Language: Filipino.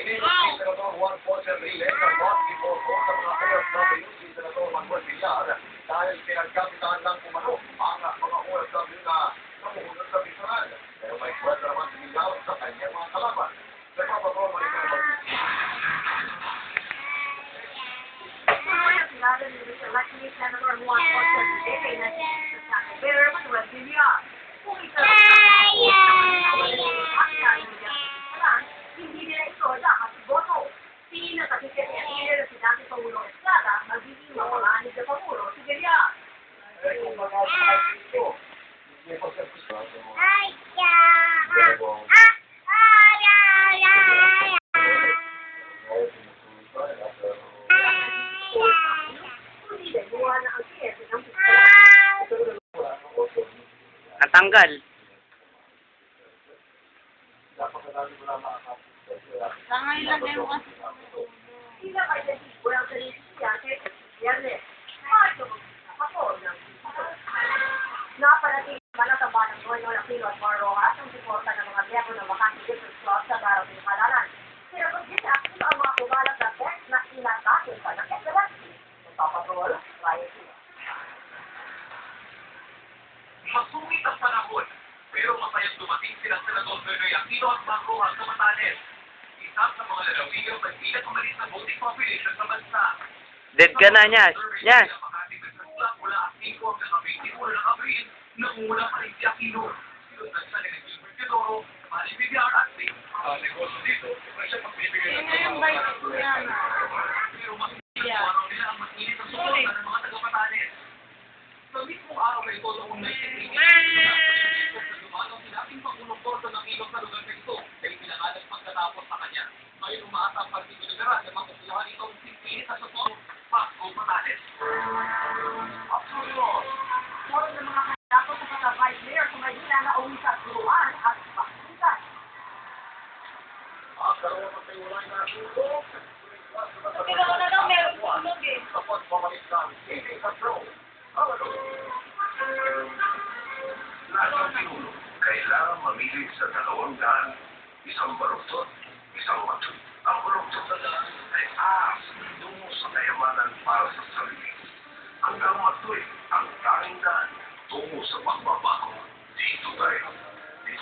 Ininom si Senador Juan Ponce Enrile ang basketball court ng mga OFW si Senador Manuel Villar dahil pinagkapitaan lang kumano ang mga OFW na namuhunod sa personal. Pero may kwento naman si Villar sa kanyang mga kalaban. Nagpapagawa mo rin ang Lalo ni Select ni Senator Juan Ponce Enrile na si Senator Manuel Villar. Kung ito hindi nila ito dapat iboto. Pinatakitin niya nila si Dati Pangulo Estrada magiging mapanganib na Pangulo si Villar. kung mga ito, hindi po siya gusto. Natanggal. Ngayon lang din mo kasi. Sila kayo si Buel Felicia kay Viernes. Ako lang. Naparating manataba ng Noynoy Aquino at Mar Rojas ang suporta ng mga miyembro ng Makati District Club sa Barang ng Halalan. Sinagot din sa akin ang mga kumalat na text na inatakin pa ng SLSC. Magpapatrol, riot sila. Masungit ang panahon, pero masayang dumating silang Senador Noynoy Aquino at Mar Rojas sa Batanes. Isa sa mga lalawigang magbigat ang maliit na voting population sa bansa. Dead ka na, Nyas. Nyas. Mula ang 5 hanggang 21 ng Abril, nangunguna pa rin si Aquino. Sinundan siya ni Gilbert Teodoro, Manny Villar at negosyo dito, ay siya magbibigay ng pero mas araw nila ang mas-init ang suporta ng mga taga-Batanes. Sa mismong araw na ito noong 1988, sa dumalaw si dating Pangulong Corto ng ilog sa lugar na ito ay pinangalan pagkatapos sa kanya. Ngayon umaasa ang Partido Liberal na makukuha itong sipinit sa support Pasko Batanes. More ng mga kandidato sa pagka-vice mayor sa Maynila na uwi sa turuan at pakisitan. Karoon ng tayulay na tulog. Pero na daw meron tulog eh. Sa pagbabalik ng TV Control. Lasang Pinuno, kailangan mamili sa 200, isang baluktot, isang matut. Ang baluktot ay ahas tungo sa kayamanan para sa sarili. Ang matuloy ang tanging daan tungo sa pagbabago. Dito tayo.